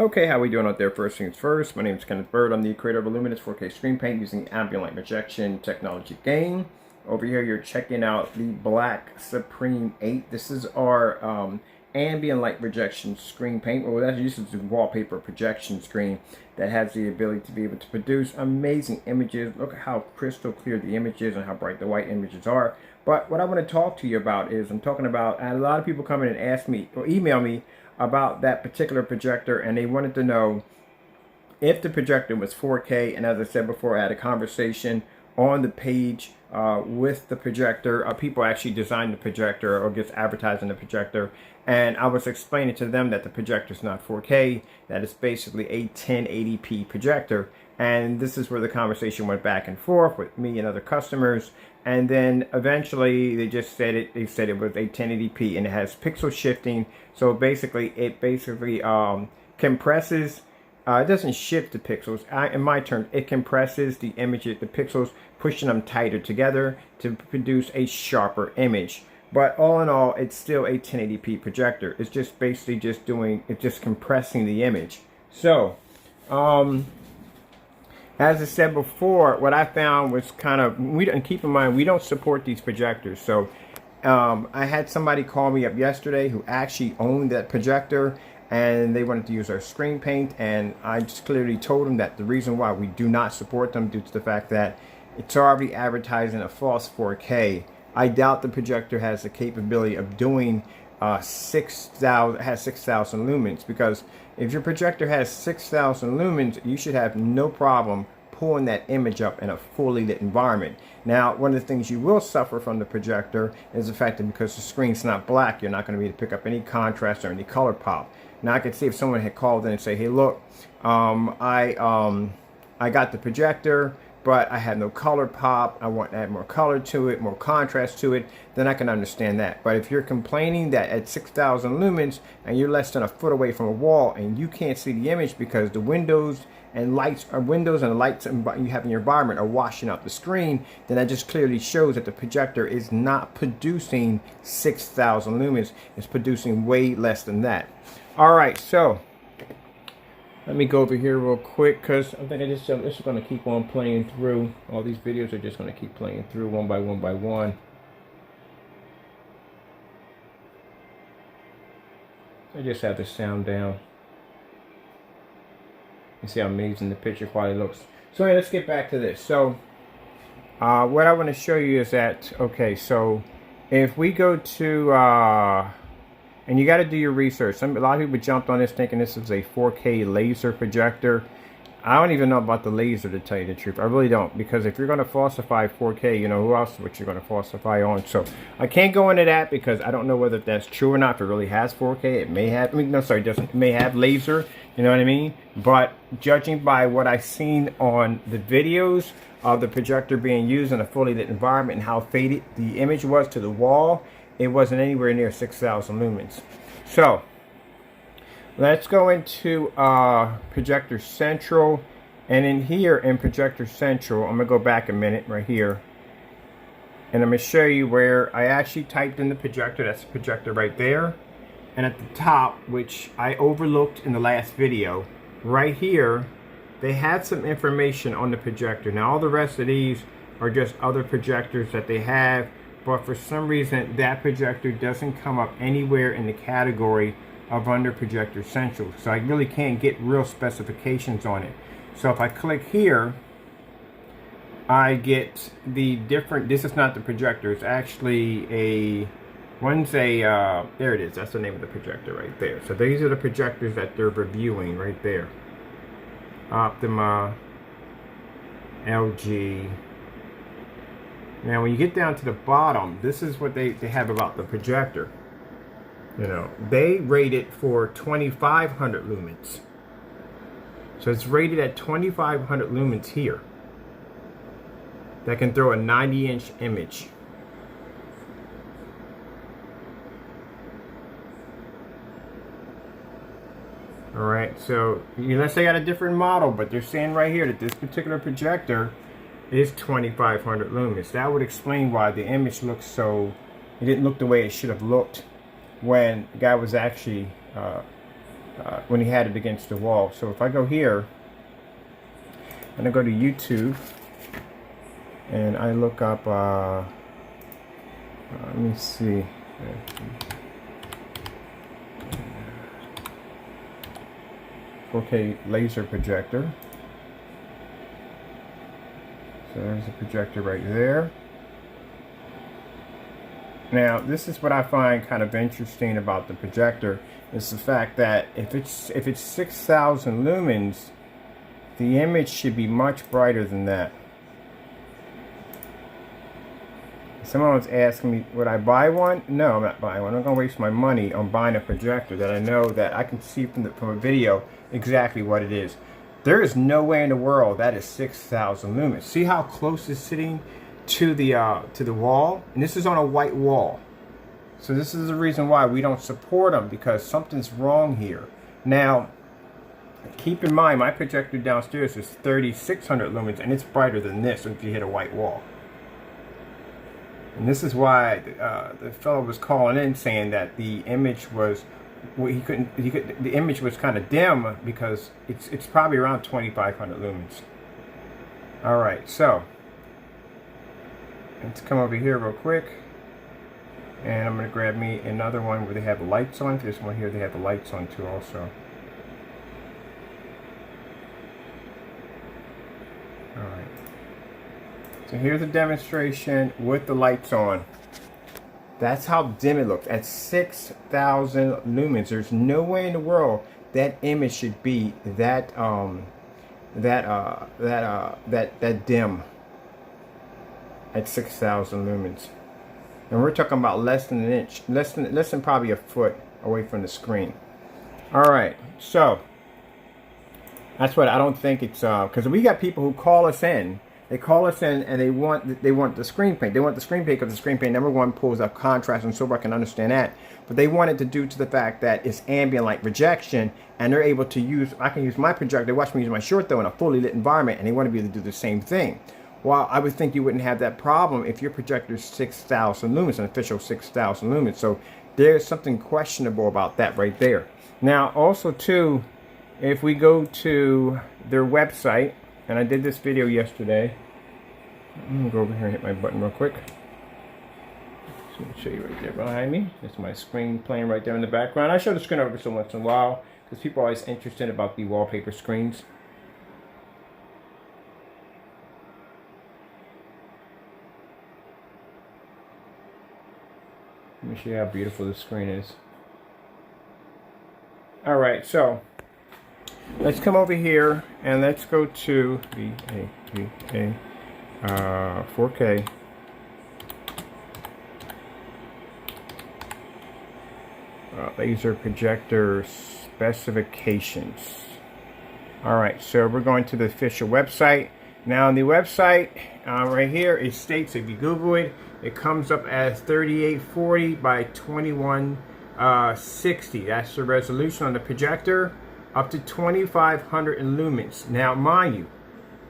Okay, how we doing out there? First things first, my name is Kenneth Bird. I'm the creator of a luminous 4K screen paint using ambient light projection technology gain. Over here, you're checking out the Black Supreme 8. This is our ambient light projection screen paint. Well, that uses the wallpaper projection screen that has the ability to be able to produce amazing images. Look at how crystal clear the image is and how bright the white images are. But what I want to talk to you about is, I'm talking about, and a lot of people come in and ask me or email me about that particular projector, and they wanted to know if the projector was 4K. And as I said before, I had a conversation on the page with the projector. People actually designed the projector or gets advertised in the projector, and I was explaining to them that the projector is not 4K, that it's basically a 1080p projector. And this is where the conversation went back and forth with me and other customers. And then eventually they just said it. They said it was a 1080p and it has pixel shifting. So basically, it compresses. It doesn't shift the pixels. In my terms, it compresses the images, the pixels, pushing them tighter together to produce a sharper image. But all in all, it's still a 1080p projector. It's just basically it's just compressing the image. So, as I said before, what I found was keep in mind, we don't support these projectors. So I had somebody call me up yesterday who actually owned that projector, and they wanted to use our screen paint. And I just clearly told them that the reason why we do not support them due to the fact that it's already advertising a false 4K. I doubt the projector has the capability of doing 6,000 lumens, because if your projector has 6,000 lumens, you should have no problem pulling that image up in a fully lit environment. Now, one of the things you will suffer from the projector is the fact that because the screen's not black, you're not going to be able to pick up any contrast or any color pop. Now, I could see if someone had called in and say, "Hey, look, I got the projector, but I had no color pop. I want to add more color to it, more contrast to it," then I can understand that. But if you're complaining that at 6,000 lumens and you're less than a foot away from a wall and you can't see the image because the windows and lights you have in your environment are washing out the screen, then that just clearly shows that the projector is not producing 6,000 lumens. It's producing way less than that. All right, so let me go over here real quick, because I think this is going to keep on playing through. All these videos are just going to keep playing through one by one. I just have the sound down. You see how amazing the picture quality looks. So anyway, let's get back to this. So what I want to show you is that, okay, so if we go to and you got to do your research. A lot of people jumped on this thinking this is a 4K laser projector. I don't even know about the laser, to tell you the truth. I really don't, because if you're going to falsify 4K, you know who else what you're going to falsify on. So I can't go into that because I don't know whether that's true or not. If it really has 4K, it may have. It may have laser. You know what I mean? But judging by what I've seen on the videos of the projector being used in a fully lit environment and how faded the image was to the wall, it wasn't anywhere near 6,000 lumens. So let's go into Projector Central. And in here in Projector Central, I'm going to go back a minute right here. And I'm going to show you where I actually typed in the projector. That's the projector right there. And at the top, which I overlooked in the last video, right here, they had some information on the projector. Now all the rest of these are just other projectors that they have. But for some reason, that projector doesn't come up anywhere in the category of under Projector Central. So I really can't get real specifications on it. So if I click here, I get the different, this is not the projector, it's actually there it is, that's the name of the projector right there. So these are the projectors that they're reviewing right there. Optima, LG. Now when you get down to the bottom, this is what they have about the projector. You know, they rate it for 2,500 lumens. So it's rated at 2,500 lumens here. That can throw a 90-inch image. Alright, so unless they got a different model, but they're saying right here that this particular projector is 2,500 lumens. That would explain why the image looks so, it didn't look the way it should have looked when the guy was actually when he had it against the wall. So if I go here and I go to YouTube and I look up, let me see. 4K laser projector. So there's a projector right there. Now, this is what I find kind of interesting about the projector, is the fact that if it's 6,000 lumens, the image should be much brighter than that. Someone was asking me, would I buy one? No, I'm not buying one. I'm not going to waste my money on buying a projector that I know that I can see from a video exactly what it is. There is no way in the world that is 6,000 lumens. See how close it's sitting to the wall? And this is on a white wall. So this is the reason why we don't support them, because something's wrong here. Now, keep in mind, my projector downstairs is 3,600 lumens, and it's brighter than this if you hit a white wall. And this is why the fellow was calling in saying that the image was, well, the image was kind of dim because it's probably around 2,500 lumens. All right, so let's come over here real quick, and I'm going to grab me another one where they have the lights on. This one here, they have the lights on too also. All right. So here's a demonstration with the lights on. That's how dim it looks at 6,000 lumens. There's no way in the world that image should be that dim at 6,000 lumens. And we're talking about less than an inch, less than probably a foot away from the screen. All right, so that's what I don't think it's because we got people who call us in. They call us in and they want the screen paint. They want the screen paint because the screen paint, number one, pulls up contrast, and so I can understand that. But they want it to due to the fact that it's ambient light projection, and they're able to use, I can use my projector. They watch me use my short though in a fully lit environment, and they want to be able to do the same thing. Well, I would think you wouldn't have that problem if your projector is 6,000 lumens, an official 6,000 lumens. So there's something questionable about that right there. Now, also too, if we go to their website, and I did this video yesterday. I'm going to go over here and hit my button real quick. So let me show you right there behind me. That's my screen playing right there in the background. I show the screen over so once in a while because people are always interested about the wallpaper screens. Let me show you how beautiful this screen is. Alright, so let's come over here and let's go to VA 4K laser projector specifications. Alright, so we're going to the official website. Now on the website, right here, it states, if you Google it, it comes up as 3840 by 2160. That's the resolution on the projector, up to 2,500 in lumens. Now, mind you,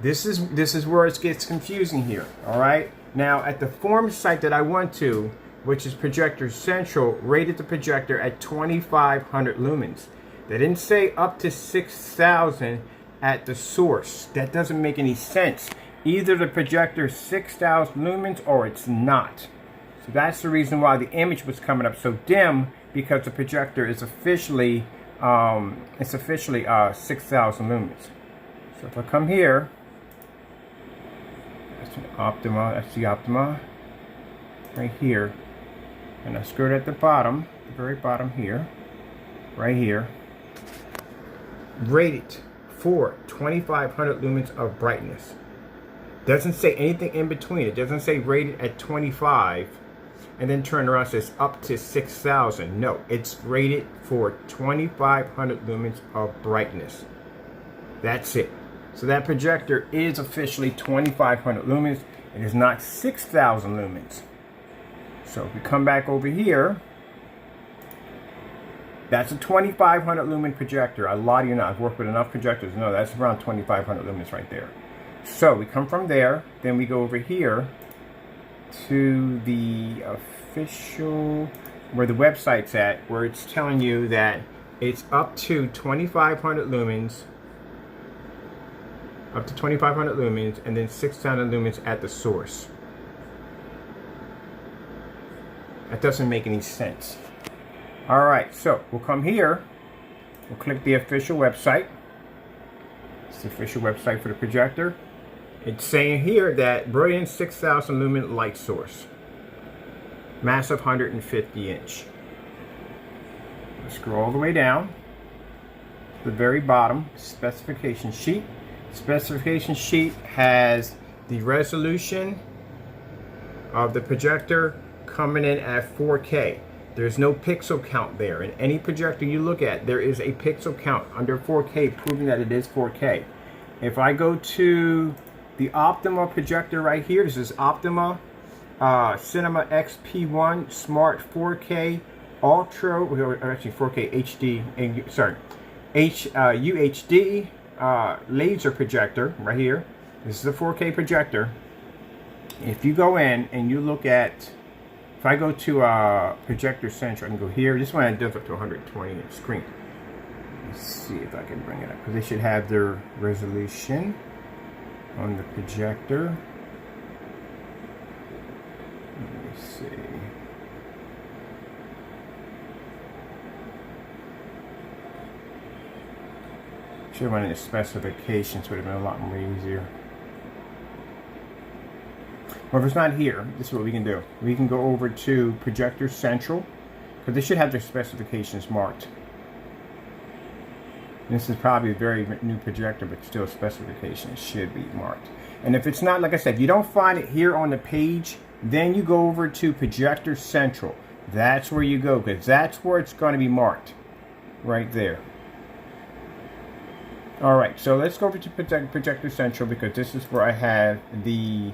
this is where it gets confusing here. All right. Now, at the form site that I went to, which is Projector Central, rated the projector at 2,500 lumens. They didn't say up to 6,000 at the source. That doesn't make any sense. Either the projector is 6,000 lumens or it's not. So that's the reason why the image was coming up so dim, because the projector is officially 6,000 lumens. So if I come here, that's an Optima, that's the Optima right here, and I screw it at the bottom, the very bottom here, right here, rated for 2,500 lumens of brightness. Doesn't say anything in between. It doesn't say rated at 25 and then turn around and says up to 6,000. No, it's rated for 2,500 lumens of brightness. That's it. So that projector is officially 2,500 lumens. It is not 6,000 lumens. So if we come back over here, that's a 2,500 lumen projector. A lot of you know, I've worked with enough projectors to know that's around 2,500 lumens right there. So we come from there, then we go over here to the official, where the website's at, where it's telling you that it's up to 2,500 lumens, and then 600 lumens at the source. That doesn't make any sense. All right, so we'll come here. We'll click the official website. It's the official website for the projector. It's saying here that brilliant 6,000 lumen light source. Massive 150 inch. Scroll all the way down to the very bottom, specification sheet. Specification sheet has the resolution of the projector coming in at 4K. There's no pixel count there. In any projector you look at, there is a pixel count under 4K, proving that it is 4K. If I go to the Optima projector right here, this is Optima Cinema XP1 Smart 4K Ultra, or actually 4K HD, sorry, UHD laser projector right here. This is a 4K projector. If you go in and you look at, if I go to projector central, I can go here. This one does up to 120 inch screen. Let's see if I can bring it up, because they should have their resolution on the projector. Let me see. Should have went into specifications, would have been a lot more easier. Well, if it's not here, this is what we can do. We can go over to Projector Central, because they should have their specifications marked. This is probably a very new projector, but still specifications should be marked. And if it's not, like I said, if you don't find it here on the page, then you go over to Projector Central. That's where you go, because that's where it's going to be marked. Right there. Alright, so let's go over to Projector Central, because this is where I have the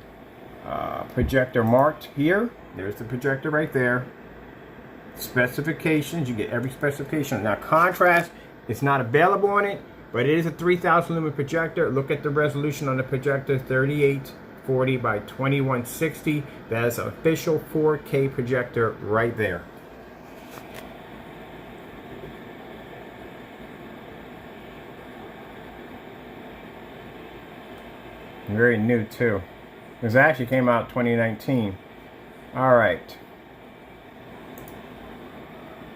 projector marked here. There's the projector right there. Specifications, you get every specification. Now contrast, it's not available on it, but it is a 3,000 lumen projector. Look at the resolution on the projector, 3840 by 2160. That's an official 4K projector right there. Very new too. This actually came out 2019. Alright.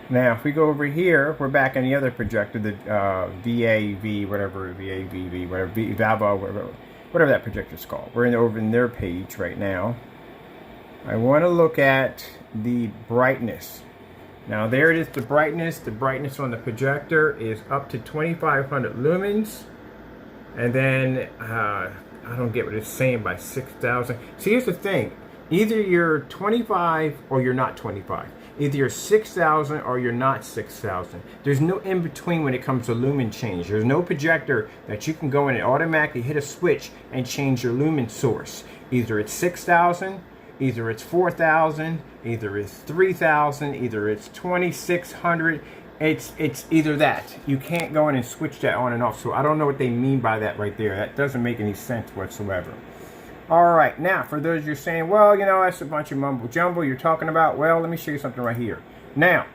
Now if we go over here, we're back in the other projector, the VAV, whatever, VAVV, whatever, Vava, whatever that projector is called. We're over in their page right now. I want to look at the brightness. Now there it is, the brightness. The brightness on the projector is up to 2,500 lumens. And then, I don't get what it's saying by 6,000. See, here's the thing. Either you're 25 or you're not 25. Either you're 6,000 or you're not 6,000. There's no in between when it comes to lumen change. There's no projector that you can go in and automatically hit a switch and change your lumen source. Either it's 6,000, either it's 4,000, either it's 3,000, either it's 2,600. It's either that. You can't go in and switch that on and off. So I don't know what they mean by that right there. That doesn't make any sense whatsoever. Alright, now for those you're saying, well, you know, that's a bunch of mumbo jumbo you're talking about. Well, let me show you something right here. Now,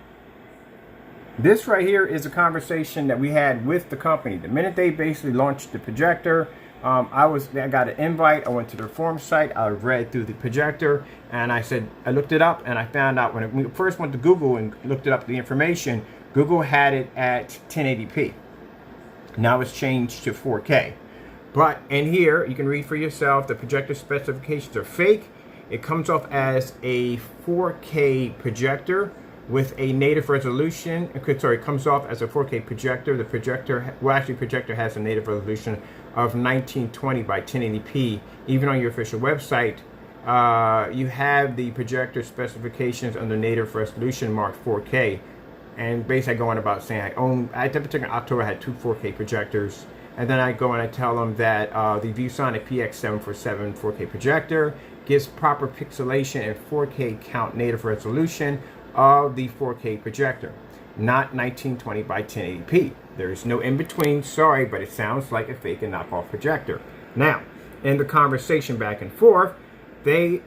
this right here is a conversation that we had with the company. The minute they basically launched the projector, I got an invite. I went to their forum site. I read through the projector, and I looked it up, and I found out when we first went to Google and looked it up, the information, Google had it at 1080p. Now it's changed to 4K. But in here, you can read for yourself, the projector specifications are fake. It comes off as a 4K projector with a native resolution. Sorry, it comes off as a 4K projector. The projector, well, actually, projector has a native resolution of 1920 by 1080p. Even on your official website, you have the projector specifications under native resolution marked 4K. And basically, I go on about saying at that particular October, I had 2 4K projectors. And then I go and I tell them that the ViewSonic PX747 4K projector gives proper pixelation and 4K count native resolution of the 4K projector, not 1920 by 1080p. There's no in between, sorry, but it sounds like a fake and knockoff projector. Now, in the conversation back and forth, they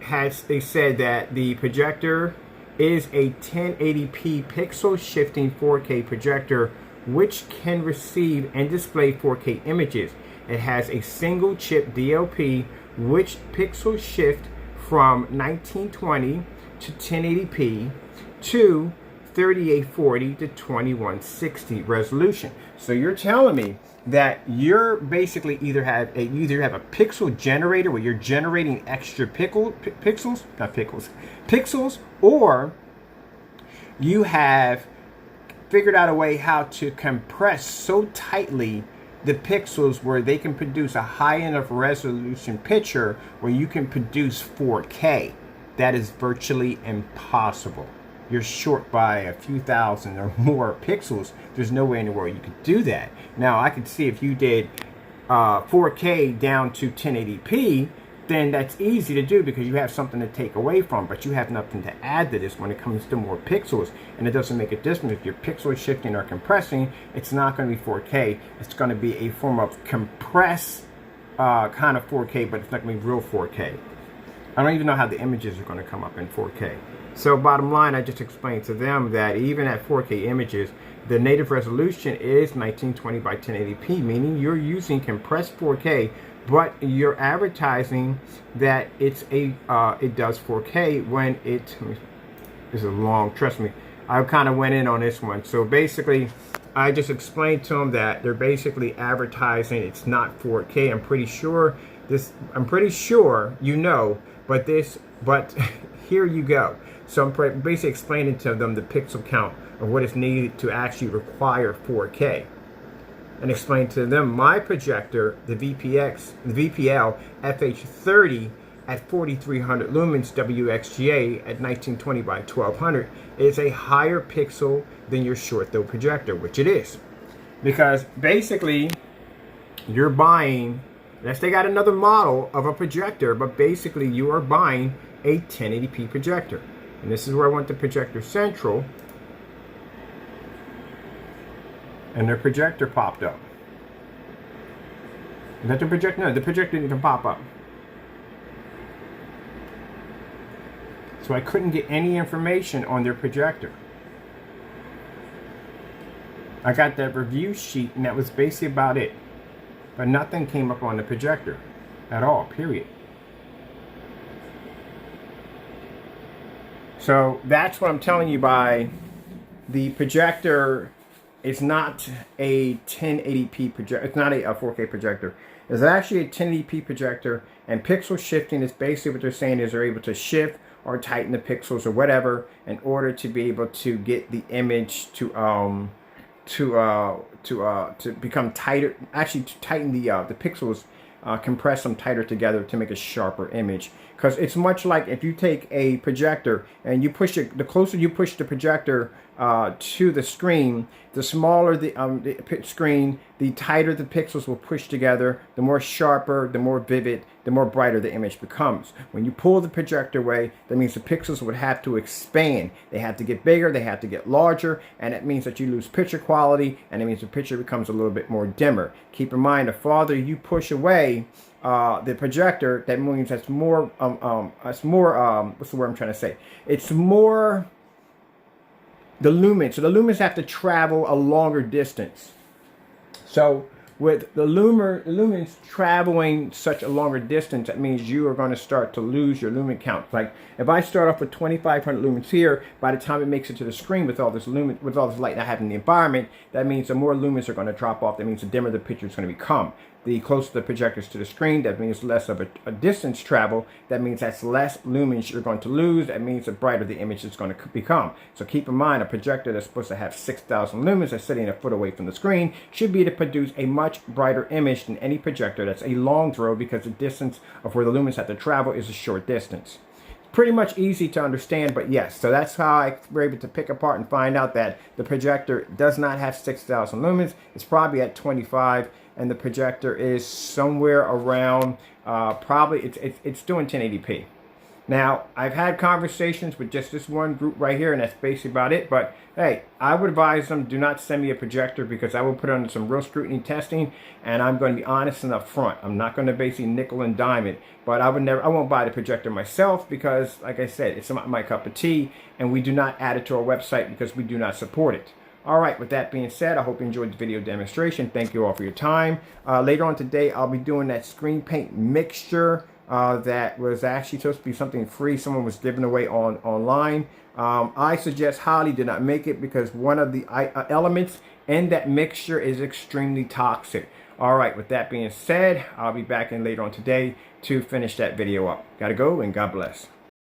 said that the projector is a 1080p pixel shifting 4K projector which can receive and display 4K images. It has a single chip DLP, which pixels shift from 1920 to 1080p to 3840 to 2160 resolution. So you're telling me that you're basically either have a pixel generator where you're generating extra pixels, or you have figured out a way how to compress so tightly the pixels where they can produce a high enough resolution picture where you can produce 4K. That is virtually impossible. You're short by a few thousand or more pixels. There's no way in the world you could do that. Now, I could see if you did 4K down to 1080p, then that's easy to do because you have something to take away from, but you have nothing to add to this when it comes to more pixels, and it doesn't make a difference if your pixel is shifting or compressing. It's not going to be 4K. It's going to be a form of compressed kind of 4K, but it's not going to be real 4K. I don't even know how the images are going to come up in 4K. So bottom line, I just explained to them that even at 4K images, the native resolution is 1920 by 1080p, meaning you're using compressed 4K, but you're advertising that it's it does 4K when it. This is long. Trust me, I kind of went in on this one. So basically, I just explained to them that they're basically advertising it's not 4K. I'm pretty sure you know, but here you go. So I'm basically explaining to them the pixel count of what is needed to actually require 4K. And explain to them my projector, the VPL FH30 at 4300 lumens WXGA at 1920 by 1200 is a higher pixel than your short throw projector, which it is. Because basically you're buying, unless they got another model of a projector, but basically you are buying a 1080p projector. And this is where I went to Projector Central, and their projector popped up. Is that the projector? No, the projector didn't even pop up. So I couldn't get any information on their projector. I got that review sheet, and that was basically about it. But nothing came up on the projector at all, period. So that's what I'm telling you by the projector. It's not a 1080p projector. It's not a 4K projector. It's actually a 1080p projector, and pixel shifting is basically what they're saying is they're able to shift or tighten the pixels or whatever in order to be able to get the image to become tighter. Actually, to tighten the pixels, compress them tighter together to make a sharper image. Because it's much like if you take a projector and you push it, the closer you push the projector to the screen, the smaller the screen, the tighter the pixels will push together, the more sharper, the more vivid, the more brighter the image becomes. When you pull the projector away, that means the pixels would have to expand. They have to get bigger, they have to get larger, and it means that you lose picture quality, and it means the picture becomes a little bit more dimmer. Keep in mind, the farther you push away the projector, that means that's more, what's the word I'm trying to say? It's more the lumens. So the lumens have to travel a longer distance. So with the lumens traveling such a longer distance, that means you are going to start to lose your lumen count. Like if I start off with 2,500 lumens here, by the time it makes it to the screen with all this with all this light I have in the environment, that means the more lumens are going to drop off. That means the dimmer the picture is going to become. The closer the projectors to the screen, that means less of a distance travel. That means that's less lumens you're going to lose. That means the brighter the image is going to become. So keep in mind, a projector that's supposed to have 6,000 lumens that's sitting a foot away from the screen should be able to produce a much brighter image than any projector that's a long throw, because the distance of where the lumens have to travel is a short distance. Pretty much easy to understand, but yes. So that's how I were able to pick apart and find out that the projector does not have 6,000 lumens. It's probably at 25. And the projector is somewhere around, probably, it's doing 1080p. Now, I've had conversations with just this one group right here, and that's basically about it. But, hey, I would advise them, do not send me a projector, because I will put it under some real scrutiny testing, and I'm going to be honest and upfront. I'm not going to basically nickel and dime it. But I won't buy the projector myself, because, like I said, it's not my cup of tea, and we do not add it to our website because we do not support it. All right, with that being said, I hope you enjoyed the video demonstration. Thank you all for your time. Later on today, I'll be doing that screen paint mixture that was actually supposed to be something free someone was giving away online. I suggest highly do not make it because one of the elements in that mixture is extremely toxic. All right, with that being said, I'll be back in later on today to finish that video up. Gotta go, and God bless.